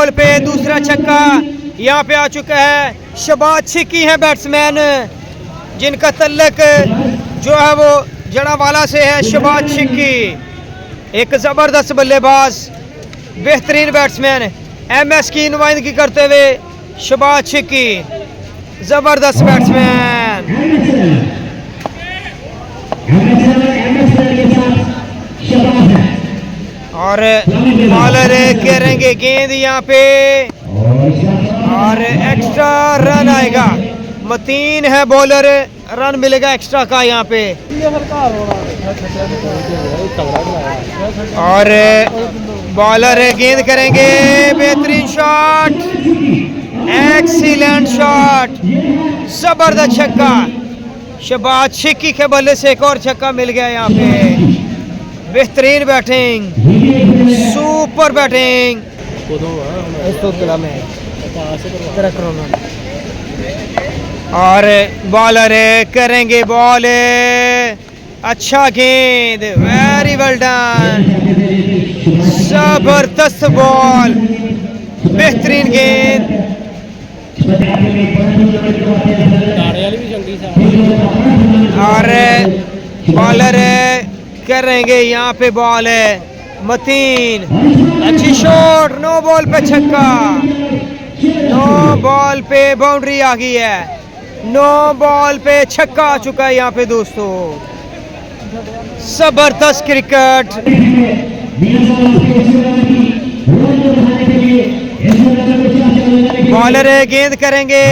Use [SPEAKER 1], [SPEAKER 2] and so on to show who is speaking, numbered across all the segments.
[SPEAKER 1] Ball पे दूसरा छक्का यहाँ पे आ चुका है। शहबाज छिक्की है बैट्समैन जिनका तल्लक जो है वो जड़ावाला से है। शहबाज छिक्की एक ज़बरदस्त बल्लेबाज, बेहतरीन बैट्समैन, MS की नुमाइंदगी करते हुए शहबाज छिक्की ज़बरदस्त बैट्समैन। और बॉलर करेंगे गेंद यहाँ पे और एक्स्ट्रा रन आएगा। मतीन है बॉलर, रन मिलेगा एक्स्ट्रा का यहाँ पे। और बॉलर गेंद करेंगे, बेहतरीन शॉट, एक्सीलेंट शॉट, जबरदस्त छक्का। शहबाज छिक्की के बल्ले से एक और छक्का मिल गया यहाँ पे। बेहतरीन बैटिंग, सुपर बैटिंग। और बॉलर करेंगे बॉल, अच्छा गेंद, वेरी वेल डन, जबरदस्त बॉल, बेहतरीन गेंद। और बॉलर करेंगे यहाँ पे बॉल है मतीन, अच्छी शॉट, नो बॉल पे छक्का, नो बॉल पे बाउंड्री आ गई है, नो बॉल पे छक्का आ चुका है यहाँ पे दोस्तों। जबरदस्त क्रिकेट। बॉलर गेंद करेंगे,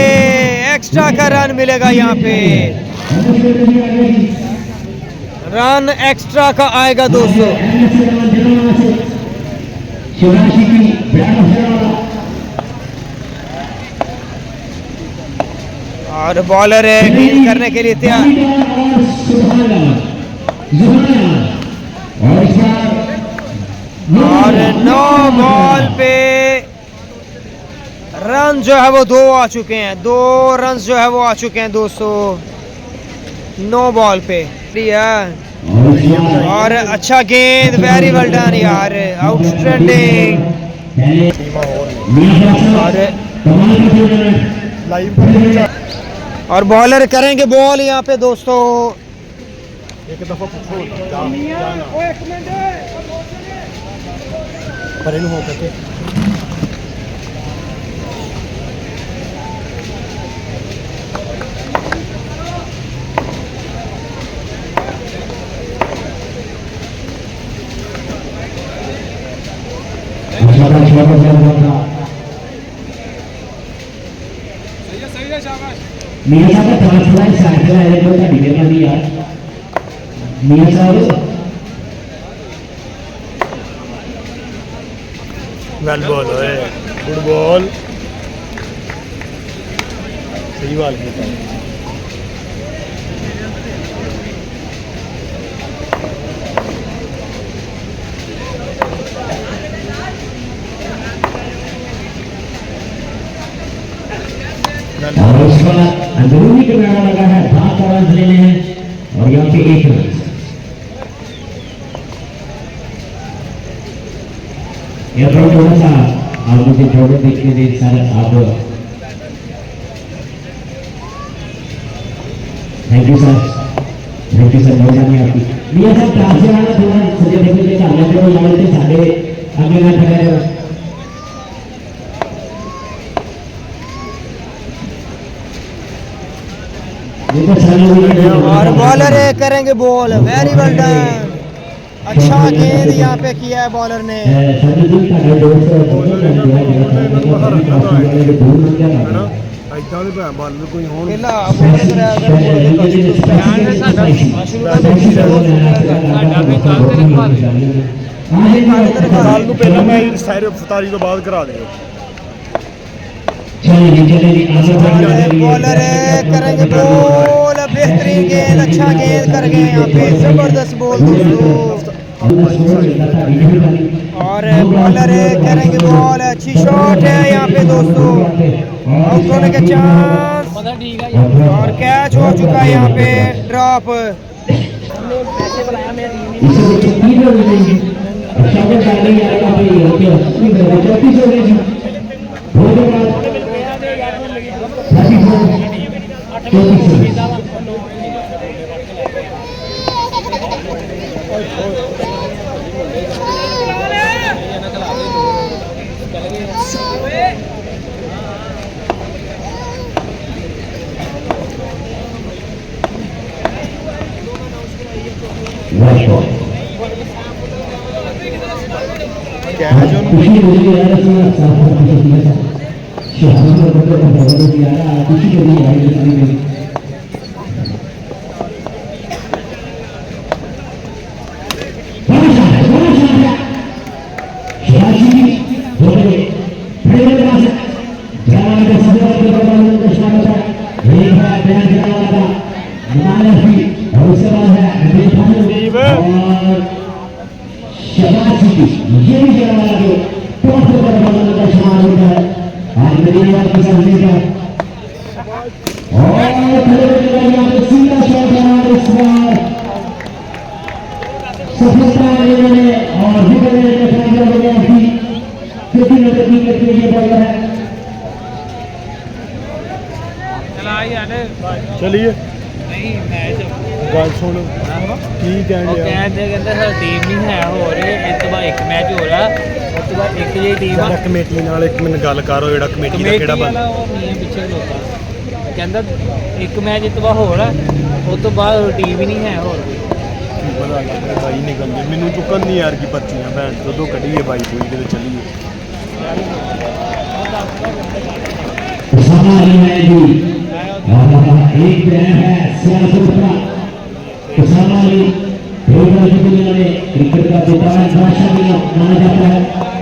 [SPEAKER 1] एक्स्ट्रा का रन मिलेगा यहाँ पे, रन एक्स्ट्रा का आएगा दोस्तों। और बॉलर गेंद करने के लिए तैयार। और नो बॉल पे रन जो है वो 2 आ चुके हैं, 2 रन जो है वो आ चुके हैं दोस्तों, नो बॉल पे। और अच्छा गेंद, वेरी वेल डन यार, आउटस्टैंडिंग। और बॉलर करेंगे बॉल यहाँ पे दोस्तों। एक दफा मियां साहब का थोड़ा साइड है जो का डिबेट कर दिया मियां साहब। वेल बॉल है, गुड बॉल, सही बॉल किया। और उसका अंदरूनी किनारा लगा है, 7 रन लेने हैं और यहाँ पे 1 रन। ये थोड़ा सा आप मुझे जोड़े देखने दें सर, आप thank you sir, thank you sir, बहुत सारी आपकी। मियां साहब क्लास से आना थोड़ा सजे देखने के सामने से यहाँ से साढ़े आगे ना ठहरे। और बॉलर करेंगे बॉल, वेरी वेल डन, अच्छा गेंद यहाँ पे किया है बॉलर ने। बॉलर करेंगे बॉल, बेहतरीन गेंद, अच्छा गेंद कर गए यहाँ पे, जबरदस्त बॉल दोस्तों। और बॉलर करेंगे बॉल, अच्छी शॉट है यहाँ पे दोस्तों, आउट होने के चांस। और कैच हो चुका है यहाँ पे, ड्रॉप।
[SPEAKER 2] क्या है जो
[SPEAKER 3] ये भी जरा जो टॉप पर बॉलर का शुमार होता है आज मेरी बात की समझे का और यहाँ पे सीधा शॉट है इस बार सफलता लेने और विकेट लेने का कामयाब हो गया थी 15 नंबर की करके ये बॉलर है
[SPEAKER 2] चलिए
[SPEAKER 4] नहीं मैच
[SPEAKER 2] गल सुन की
[SPEAKER 4] कहते सर टीम नहीं है हो रही इस तो बाद एक मैच हो रहा उस तो बाद एक जी टीम आ
[SPEAKER 2] कमेटी नाल एक मैंने गल करो जेड़ा कमेटी दा केड़ा बंदा
[SPEAKER 4] पिछे लोग कहता एक मैच इस तो बाद हो रहा उस तो बाद टीम ही नहीं है हो
[SPEAKER 2] भाई निकल गए मैनू चुकन नहीं यार की पर्चियां भैन दो कढ़िए बाई कोई दे चलिए
[SPEAKER 3] एक है सियासत उसामा अली क्रिकेट का बेताज बादशाह भी माना जाता है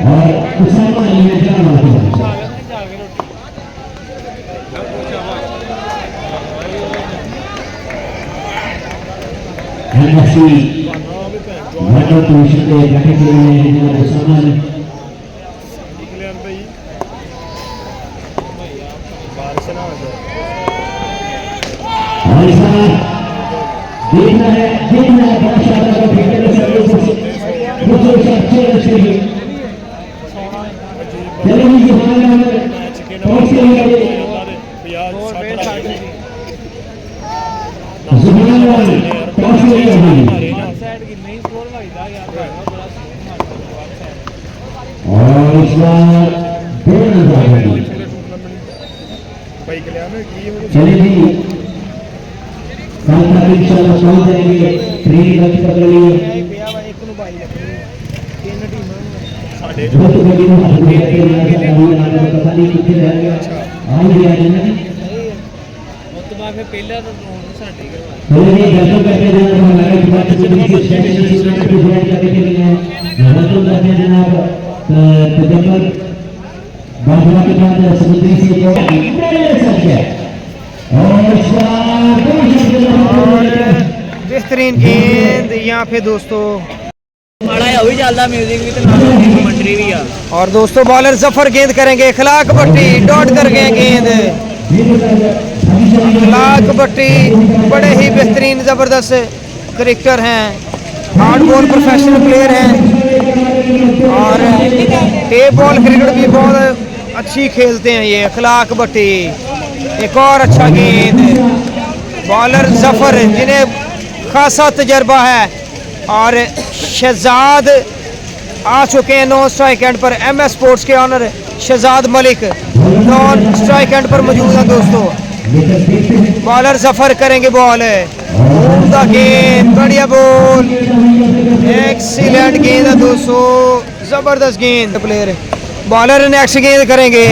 [SPEAKER 3] और उसामा अली ने क्या माना बैठे के लिए उसामा अली देखना है बड़ा शानदार क्रिकेट चलेगी और इस बार चलेगी इंशाल्लाह पहुंच जाएंगे ट्रेन गति पकड़ लिए पता नहीं कितने रह गया आज भी आ जाना
[SPEAKER 4] पहला तो साडी
[SPEAKER 3] चलिए दर्शक करते हैं हमारे बात से स्टेशन से ज्वाइन करने के लिए दर्शक करते हैं जनाब तजम्मल बाजवा के बाद समुद्री से जो
[SPEAKER 1] बेहतरीन गेंद यहाँ पे दोस्तों
[SPEAKER 4] वही चलता म्यूजिक भी तो कमेंट्री भी आ
[SPEAKER 1] और दोस्तों बॉलर जफर गेंद करेंगे खिलाक भट्टी डॉट कर गए गेंद खिलाक भट्टी बड़े ही बेहतरीन जबरदस्त क्रिकेटर हैं हार्ड बॉल प्रोफेशनल प्लेयर हैं और टेप बॉल क्रिकेट भी बहुत अच्छी खेलते हैं ये खिलाक भट्टी एक और अच्छा गेंद बॉलर जफर जिन्हें खासा तजर्बा है और शहजाद आ चुके हैं नॉन स्ट्राइक एंड पर MS स्पोर्ट्स के honour Shahzad Malik non striker end पर मौजूद है दोस्तों बॉलर जफर करेंगे बॉल उम्दा गेंद बढ़िया बॉल एक्सीलेंट गेंद है दोस्तों जबरदस्त गेंद प्लेयर बॉलर नेक्स्ट गेंद करेंगे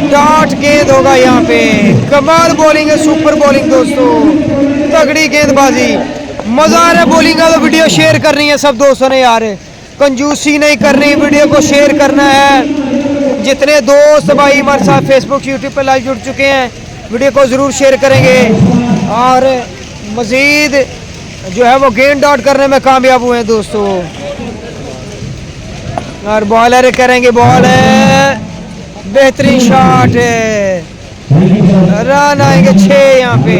[SPEAKER 1] डॉट गेंद होगा यहाँ पे कमाल बॉलिंग है सुपर बॉलिंग दोस्तों तगड़ी गेंदबाजी मजा आ रहा है बॉलिंग का तो वीडियो शेयर करनी है सब दोस्तों ने यार कंजूसी नहीं करनी वीडियो को शेयर करना है जितने दोस्त भाई हमारे साथ फेसबुक यूट्यूब पे लाइव जुड़ चुके हैं वीडियो को ज़रूर शेयर करेंगे और मज़ीद जो है वो गेंद डॉट करने में कामयाब हुए हैं दोस्तों और बॉलर करेंगे बॉल बेहतरीन शॉट रन आएंगे 6 यहाँ पे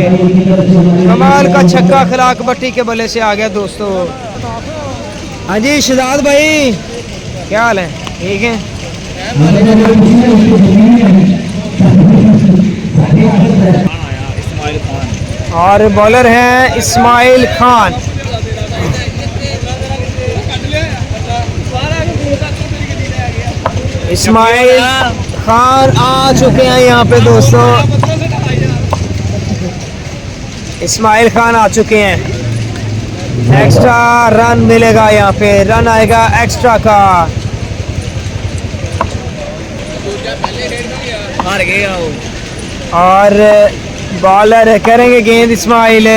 [SPEAKER 1] कमाल का छक्का खिलाक भट्टी के बल्ले से आ गया दोस्तों हाँ जी शहजाद भाई क्या हाल है ठीक है और बॉलर हैं इस्माइल खान। इस्माइल खान आ चुके हैं यहाँ पे दोस्तों, इस्माइल खान आ चुके हैं। एक्स्ट्रा रन मिलेगा यहाँ पे, रन आएगा एक्स्ट्रा का।
[SPEAKER 4] हार गया वो।
[SPEAKER 1] और बॉलर करेंगे गेंद इस्माइल,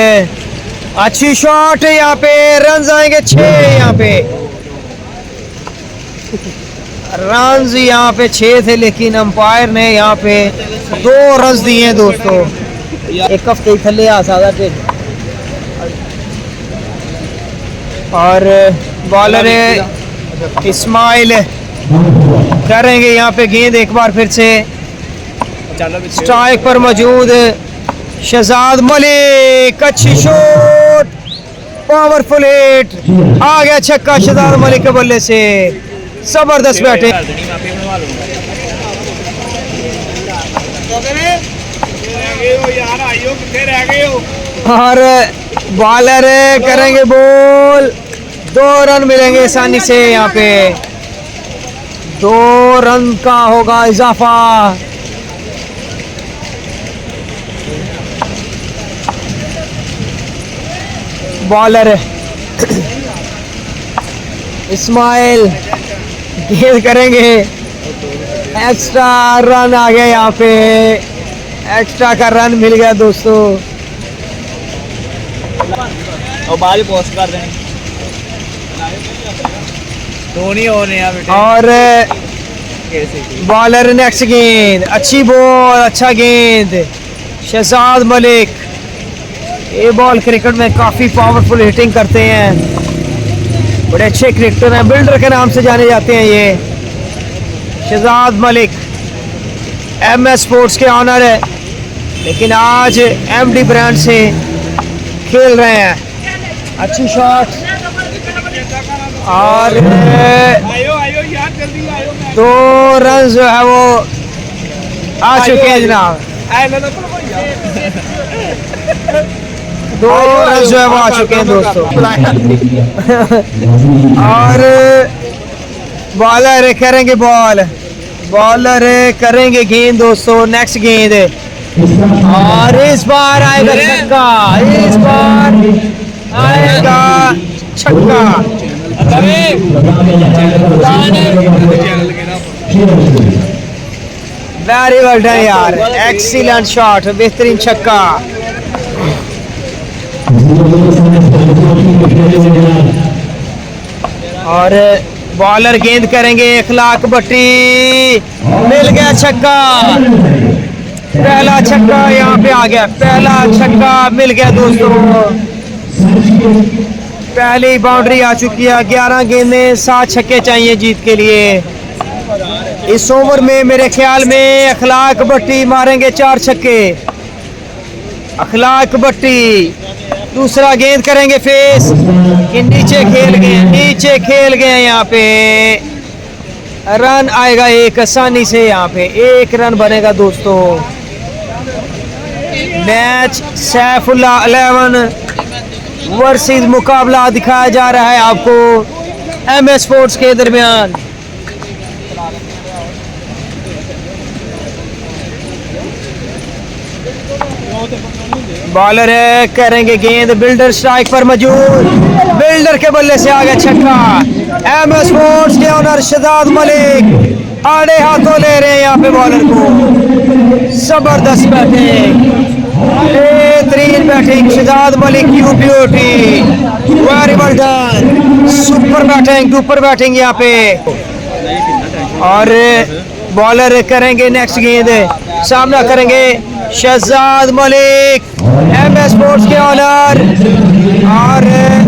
[SPEAKER 1] अच्छी शॉट यहाँ पे, रन आएंगे 6 यहाँ पे। रन यहाँ पे 6 थे, लेकिन अंपायर ने यहाँ पे 2 रन दिए हैं दोस्तों। एक हफ्ते थले आ सकता थे। और बॉलर इस्माइल करेंगे यहाँ पे गेंद एक बार फिर से। स्ट्राइक पर मौजूद शहजाद मलिक, अच्छी शॉट, पावरफुल हिट, आ गया छक्का शहजाद मलिक के बल्ले से। जबरदस्त बैटिंग। और बॉलर करेंगे बॉल, 2 रन मिलेंगे आसानी से यहाँ पे। 2 रन का होगा इजाफा। बॉलर इस्माइल गेंद करेंगे, एक्स्ट्रा रन आ गया यहाँ पे, एक्स्ट्रा का रन मिल गया दोस्तों।
[SPEAKER 4] और बाल पोस्ट कर दें, धोनी होने हैं बेटे।
[SPEAKER 1] और बॉलर नेक्स्ट गेंद, अच्छी बॉल, अच्छा गेंद शहजाद मलिक। ये बॉल क्रिकेट में काफ़ी पावरफुल हिटिंग करते हैं, बड़े अच्छे क्रिकेटर हैं, बिल्डर के नाम से जाने जाते हैं ये शहजाद मलिक। MS स्पोर्ट्स के ऑनर है, लेकिन आज MD ब्रांड से खेल रहे हैं। अच्छी शॉट और 2 रन जो है वो आ चुके हैं जनाब। 2 रन जो है वो आ चुके हैं दोस्तों। और बॉलर करेंगे बॉल, बॉलर करेंगे गेंद दोस्तों, नेक्स्ट गेंद। और इस बार आएगा छक्का, इस बार आएगा छक्का। वेरी वेल डन यार, एक्सीलेंट शॉट, बेहतरीन छक्का। और बॉलर गेंद करेंगे, इखलाक भट्टी, मिल गया छक्का। पहला छक्का यहाँ पे आ गया, पहला छक्का मिल गया दोस्तों। पहली बाउंड्री आ चुकी है। 11 गेंदें 7 छक्के चाहिए जीत के लिए। इस ओवर में मेरे ख्याल में इखलाक भट्टी मारेंगे 4 छक्के। इखलाक भट्टी दूसरा गेंद करेंगे फेस, कि नीचे खेल गए, नीचे खेल गए। यहाँ पे रन आएगा एक आसानी से, यहाँ पे 1 रन बनेगा दोस्तों। मैच सैफुल्लाह 11 वर्सेस मुकाबला दिखाया जा रहा है आपको MS स्पोर्ट्स के दरमियान। बॉलर है करेंगे गेंद, बिल्डर स्ट्राइक पर मौजूद, बिल्डर के बल्ले से आ गया छक्का। MS स्पोर्ट्स के ओनर शहजाद मलिक आड़े हाथों ले रहे हैं यहाँ पे बॉलर को। जबरदस्त बैटिंग, बेहतरीन बैटिंग शहजाद मलिक की beauty, very well done, super batting, super batting यहाँ पे। और बॉलर करेंगे नेक्स्ट गेंद, सामना करेंगे शहजाद मलिक MS स्पोर्ट्स के ऑनर। और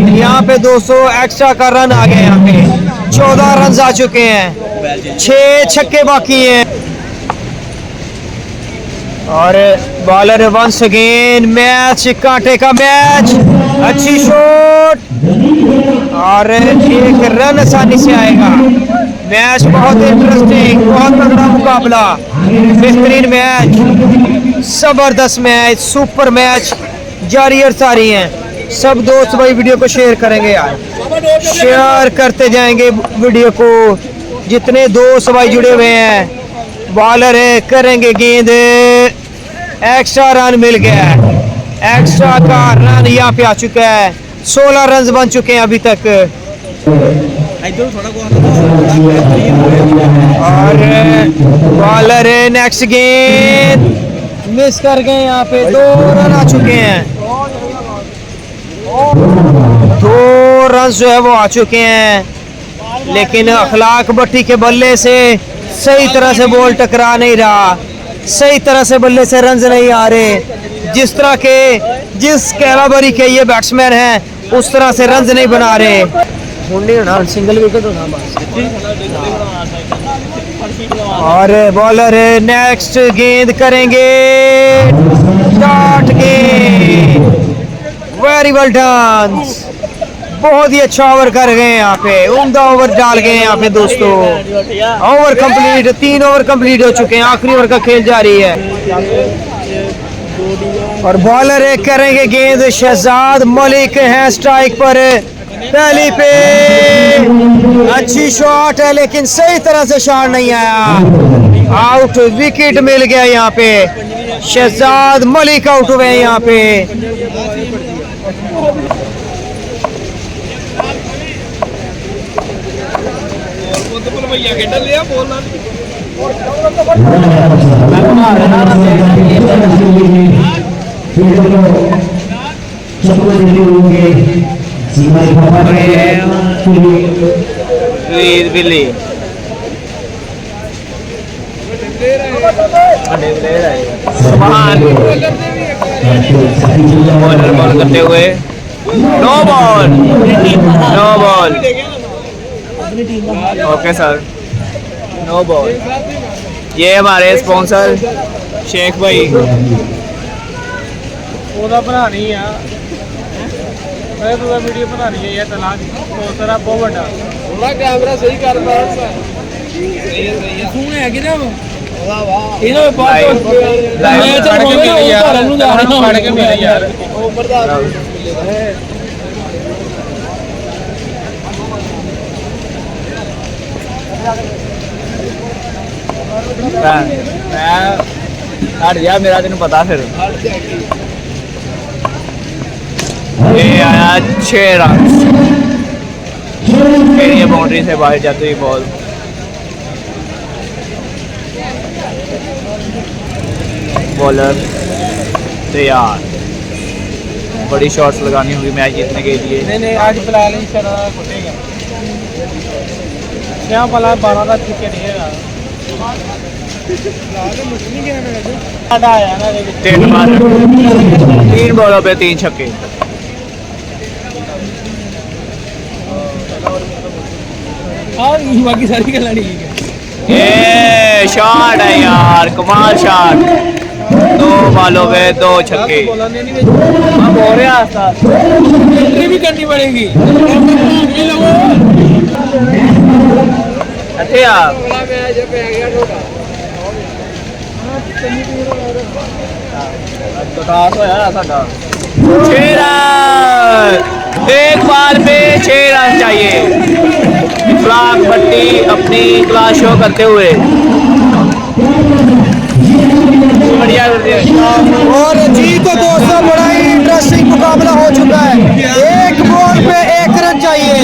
[SPEAKER 1] यहाँ पे 200 एक्स्ट्रा का रन आ गए, यहाँ पे 14 रन आ चुके हैं, 6 छक्के बाकी हैं। और बॉलर वंस अगेन, मैच कांटे का मैच, अच्छी शॉट और 1 रन आसानी से आएगा। मैच बहुत इंटरेस्टिंग, बहुत तगड़ा मुकाबला, बेहतरीन मैच, जबरदस्त मैच, सुपर मैच जारी और सारी हैं। सब दोस्त भाई वीडियो को शेयर करेंगे यार, शेयर करते जाएंगे वीडियो को। जितने दोस्त भाई जुड़े हुए हैं, बॉलर है करेंगे गेंद, एक्स्ट्रा रन मिल गया है, एक्स्ट्रा का रन यहाँ पे आ चुका है। 16 रन बन चुके हैं अभी तक। और बॉलर है, नेक्स्ट गेंद मिस कर गए, यहाँ पे 2 रन आ चुके हैं। 2 रन जो है वो आ चुके हैं, लेकिन अखलाक भट्टी के बल्ले से सही तरह से बॉल टकरा नहीं रहा, सही तरह से बल्ले से रन नहीं आ रहे। जिस तरह के जिस कैलाबरी के ये बैट्समैन हैं उस तरह से रन नहीं बना रहे। सिंगल विकेट होना बस। और बॉलर है, नेक्स्ट गेंद करेंगे, शॉट गेंद, वेरी वेल डन, बहुत ही अच्छा ओवर कर गए यहाँ पे, उम्दा ओवर डाल गए यहाँ पे दोस्तों। ओवर कंप्लीट, 3 ओवर कंप्लीट हो चुके हैं, आखिरी ओवर का खेल जारी है। और बॉलर एक करेंगे गेंद, शहजाद मलिक है स्ट्राइक पर, पहली पे अच्छी शॉट है लेकिन सही तरह से शॉट नहीं आया, आउट, विकेट मिल गया यहाँ पे, शहजाद मलिक आउट हुए यहाँ पे। बिल्ली बॉल करते हुए, no ball, no ball, okay sir, no ball. ये हमारे स्पॉन्सर शेख भाई बनानी है, वीडियो बनानी है, ये तलाक स्पॉन्सर है बहुत बड़ा, कैमरा सही कर हट गया मेरा, तेन पता फिर ये आया 6 रन, फिर ये बाउंड्री से बाहर जाती हुई बॉल, बॉलर तैयार, बड़ी शॉट्स लगानी होगी मैच जीतने के लिए। नहीं आज फिलहाल इंशाल्लाह फुटेगा, 12 का क्रिकेट है। 3 बॉलों पे 3 छक्के। बाकी सारी ये शॉट है यार, कमाल शॉट, 2 बॉलों पे 2 छक्के। भी करनी पड़ेगी एक बार पे 6 रन चाहिए। इखलाक भट्टी अपनी क्लास शो करते हुए बढ़िया। और जी तो दोस्तों बड़ा ही इंटरेस्टिंग मुकाबला हो चुका है। एक बॉल पे 1 रन चाहिए,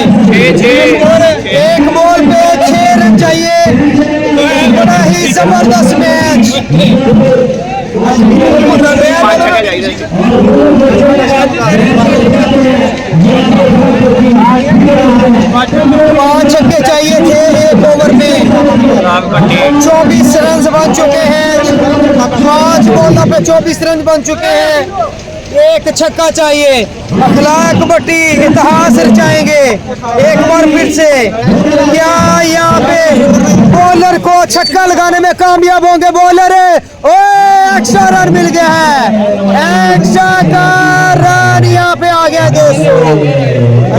[SPEAKER 1] एक बॉल पे 6 रन चाहिए। बड़ा ही जबरदस्त मैच। 5 छक्के चाहिए थे 1 ओवर में। 24 रन बन चुके हैं, 5 बॉलों पे 24 रन बन चुके हैं। एक छक्का चाहिए। अखलाक भट्टी इतिहास रचाएंगे एक बार फिर से। क्या यहाँ पे बॉलर को छक्का लगाने में कामयाब होंगे बॉलर? ओए एक्स्ट्रा रन मिल गया है, एक्स्ट्रा का रन यहाँ पे आ गया दोस्तों,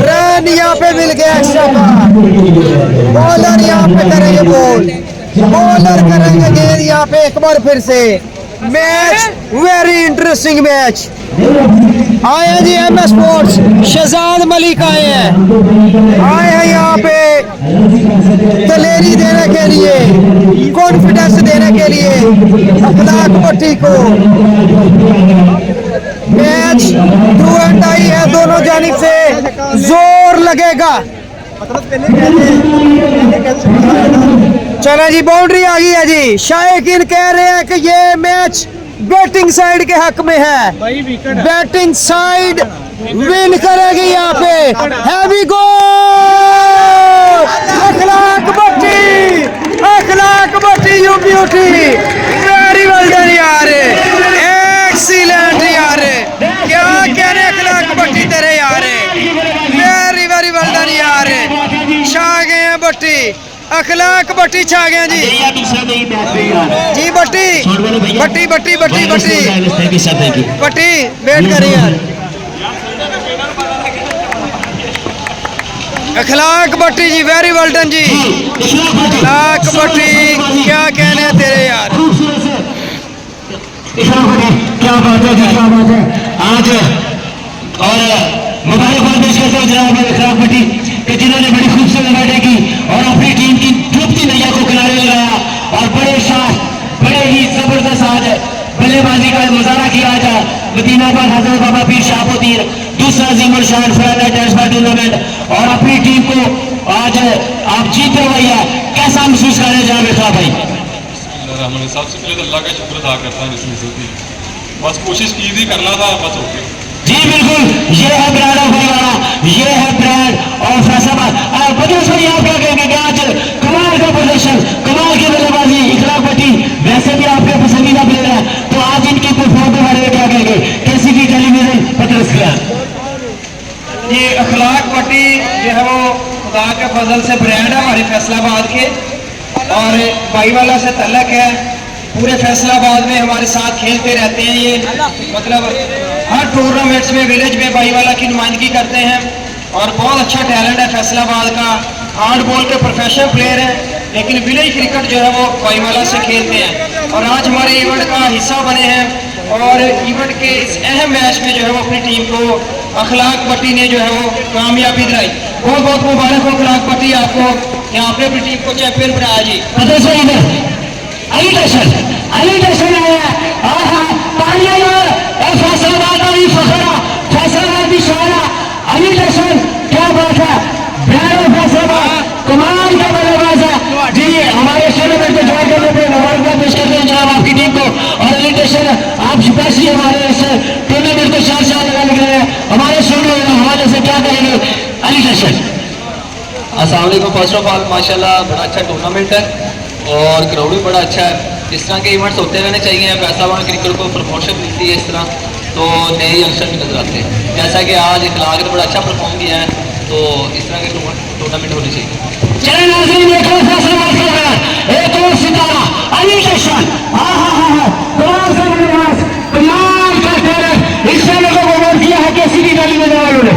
[SPEAKER 1] रन यहाँ पे मिल गया एक्स्ट्रा का। बॉलर यहाँ पे करेंगे बॉलर करेंगे गेंद यहाँ पे एक बार फिर से। Match very interesting match. आए हैं जी MS स्पोर्ट्स, शहजाद मलिक आए हैं यहाँ पे दलेरी देने के लिए, कॉन्फिडेंस देने के लिए अखलाक भट्टी को। मैच डू एंड डाई है, दोनों जानिब से जोर लगेगा। चलो जी, बाउंड्री आ गई है जी। शायकीन कह रहे हैं कि ये मैच बैटिंग साइड के हक में है, बैटिंग साइड विन करेगी यहाँ पे। Heavy goal Akhlaq Bhatti you beauty, very well done यार, एक्सीलेंट यार, क्या कहने अखलाक भट्टी तेरे यार, वेरी वेरी वेल डन यार, छा गए हैं भट्टी, अखलाक भट्टी छा गए जी। जी भट्टी वेट करिए यार। अखलाक भट्टी जी वेरी वेल डन जी। अखलाक भट्टी क्या कहने हैं तेरे यार।
[SPEAKER 3] क्या बात है, क्या बात है आज। और मुबारकबाद पेश करता हूँ जनाब अखलाक भट्टी कि जिन्होंने बड़ी खूबसूरत बैटिंग की और अपनी टीम की डूबती नैया को किनारे लगाया और बड़े शाह बड़े ही जबरदस्त आज बल्लेबाजी का मुजाहरा किया आज मदीनाबाद हजरत बाबा पीर शाहबुद्दीन दूसरा जीमुल शान फरादा टेस्ट टूर्नामेंट, और अपनी टीम को आज आप जीते हुए कैसा महसूस कर रहे हैं जनाब अखलाक भाई?
[SPEAKER 5] सबसे पहले तो अल्लाह का शुक्र अदा करता है जिसने होती, बस कोशिश की थी, करना था, बस हो गया।
[SPEAKER 3] जी बिल्कुल, ये है ब्रांड ऑफ हरियाणा, ये है ब्रांड ऑफ फैसलाबाद। बदल भाई आप क्या कहेंगे कि आज कमाल का प्रदर्शन, कमाल की बल्लेबाजी अखलाक भट्टी वैसे भी आपके पसंदीदा प्लेयर है, तो आज इनकी परफॉर्मेंस के बारे में क्या कहेंगे? KCB टेलीविजन पत्र स्क्रीन।
[SPEAKER 1] ये अखलाक भट्टी जो है वो खुदा के फजल से ब्रांड है हमारे फैसलाबाद के, और भाईवाला से तल्लक है। पूरे फैसलाबाद में हमारे साथ खेलते रहते हैं ये, मतलब हर टूर्नामेंट्स में विलेज में भाईवाला की नुमाइंदगी करते हैं, और बहुत अच्छा टैलेंट है फैसलाबाद का। हार्ड बॉल के प्रोफेशनल प्लेयर हैं, लेकिन विलेज क्रिकेट जो है वो भाईवाला से खेलते हैं, और आज हमारे इवेंट का हिस्सा बने हैं। और इवेंट के इस अहम मैच में जो है वो अपनी टीम को अखलाक भट्टी ने जो है वो कामयाबी दिलाई। बहुत बहुत मुबारक हो अखलाक भट्टी आपको, यहाँ पे अपनी टीम को चैंपियन बनाया जी।
[SPEAKER 3] अली दर्शन आया फैसलाबाद भी फखरा, फैसलाबाद भी शहरा। अली दर्शन क्या बात है, ब्रांड फैसलाबाद कमाल का बल्लेबाज है जी। हमारे टूर्नामेंट को ज्वाइन करने पर मुबारकबाद पेश करते हैं जनाब आपकी टीम को। और अली दर्शन आप स्पेशली हमारे इस टूर्नामेंट को शान लगाने के लिए हमारे स्टूडियो के हवाले से क्या करेंगे अली दर्शन?
[SPEAKER 6] अस्सलाम वालेकुम। फर्स्ट ऑफ ऑल माशाल्लाह बड़ा अच्छा टूर्नामेंट है और ग्राउंड भी बड़ा अच्छा है। इस तरह के इवेंट्स होते रहने चाहिए, फैसलाबाद क्रिकेट को प्रमोशन मिलती है इस तरह, तो नए यंगस्टर भी नजर आते हैं। जैसा कि आज अखलाक ने बड़ा अच्छा परफॉर्म किया है, तो इस तरह के टूर्नामेंट होने चाहिए।
[SPEAKER 3] चले नाज़रीन, एक और फैसलाबाद का है, एक और सितारा अली दर्शन। कमाल का टैलेंट, इस चैनल को वोट किया है KCB टेलीविजन वालों ने।